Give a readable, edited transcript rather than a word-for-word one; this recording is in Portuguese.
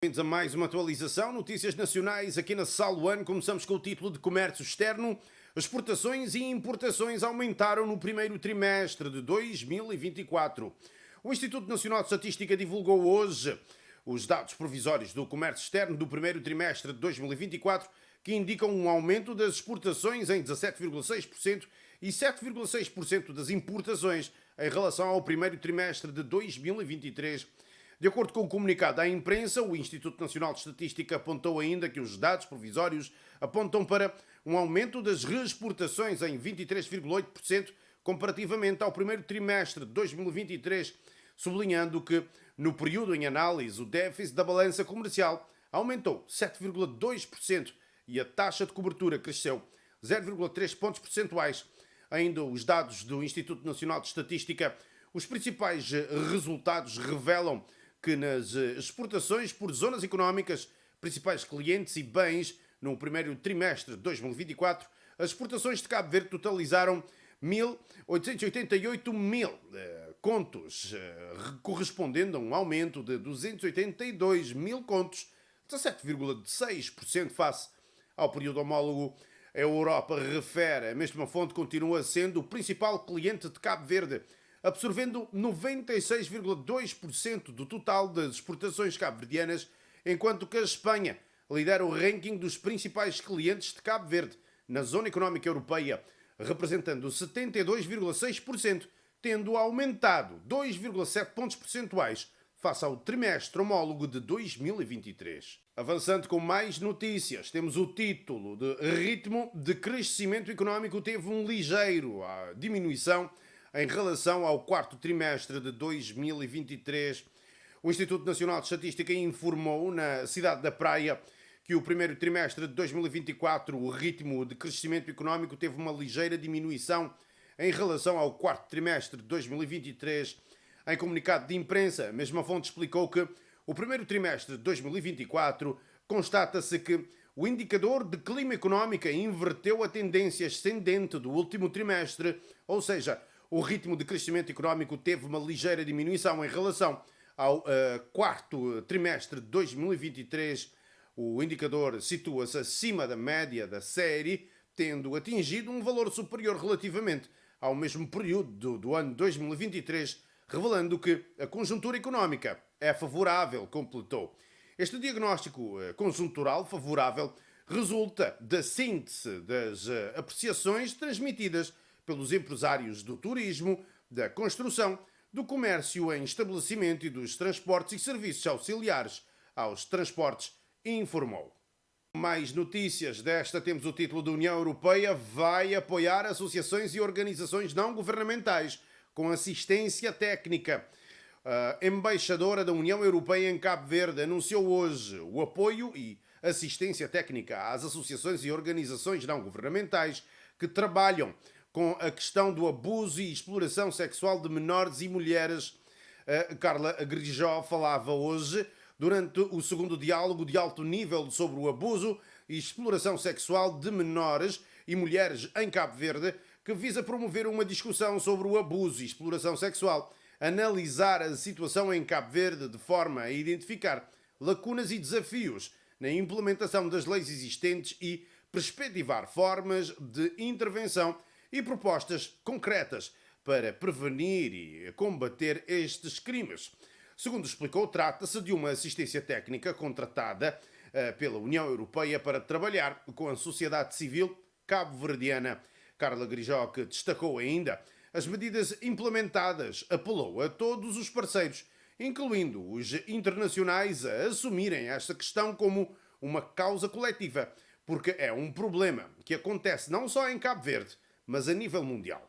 Bem-vindos a mais uma atualização, notícias nacionais aqui na Saluano. Começamos com o título de comércio externo. Exportações e importações aumentaram no primeiro trimestre de 2024. O Instituto Nacional de Estatística divulgou hoje os dados provisórios do comércio externo do primeiro trimestre de 2024, que indicam um aumento das exportações em 17,6% e 7,6% das importações em relação ao primeiro trimestre de 2023. De acordo com o comunicado à imprensa, o Instituto Nacional de Estatística apontou ainda que os dados provisórios apontam para um aumento das reexportações em 23,8% comparativamente ao primeiro trimestre de 2023, sublinhando que, no período em análise, o déficit da balança comercial aumentou 7,2% e a taxa de cobertura cresceu 0,3 pontos percentuais. Ainda os dados do Instituto Nacional de Estatística, os principais resultados revelam que nas exportações por zonas económicas, principais clientes e bens, no primeiro trimestre de 2024, as exportações de Cabo Verde totalizaram 1.888 mil contos, correspondendo a um aumento de 282 mil contos, 17,6% face ao período homólogo. A Europa refere, a mesma fonte continua sendo o principal cliente de Cabo Verde, absorvendo 96,2% do total das exportações cabo-verdianas, enquanto que a Espanha lidera o ranking dos principais clientes de Cabo Verde na Zona Económica Europeia, representando 72,6%, tendo aumentado 2,7 pontos percentuais face ao trimestre homólogo de 2023. Avançando com mais notícias, temos o título de ritmo de crescimento económico teve um ligeiro diminuição em relação ao quarto trimestre de 2023. O Instituto Nacional de Estatística informou na cidade da Praia que o primeiro trimestre de 2024 o ritmo de crescimento económico teve uma ligeira diminuição em relação ao quarto trimestre de 2023. Em comunicado de imprensa, a mesma fonte explicou que o primeiro trimestre de 2024 constata-se que o indicador de clima económico inverteu a tendência ascendente do último trimestre, ou seja, o ritmo de crescimento económico teve uma ligeira diminuição em relação ao quarto trimestre de 2023. O indicador situa-se acima da média da série, tendo atingido um valor superior relativamente ao mesmo período do ano 2023, revelando que a conjuntura económica é favorável, completou. Este diagnóstico conjuntural favorável resulta da síntese das apreciações transmitidas pelos empresários do turismo, da construção, do comércio em estabelecimento e dos transportes e serviços auxiliares aos transportes, informou. Mais notícias desta, temos o título da União Europeia vai apoiar associações e organizações não governamentais com assistência técnica. A embaixadora da União Europeia em Cabo Verde anunciou hoje o apoio e assistência técnica às associações e organizações não governamentais que trabalham com a questão do abuso e exploração sexual de menores e mulheres. Carla Grijó falava hoje durante o segundo diálogo de alto nível sobre o abuso e exploração sexual de menores e mulheres em Cabo Verde, que visa promover uma discussão sobre o abuso e exploração sexual, analisar a situação em Cabo Verde de forma a identificar lacunas e desafios na implementação das leis existentes e perspectivar formas de intervenção e propostas concretas para prevenir e combater estes crimes. Segundo explicou, trata-se de uma assistência técnica contratada pela União Europeia para trabalhar com a sociedade civil cabo-verdiana. Carla Grijó, que destacou ainda as medidas implementadas, apelou a todos os parceiros, incluindo os internacionais, a assumirem esta questão como uma causa coletiva, porque é um problema que acontece não só em Cabo Verde, mas a nível mundial.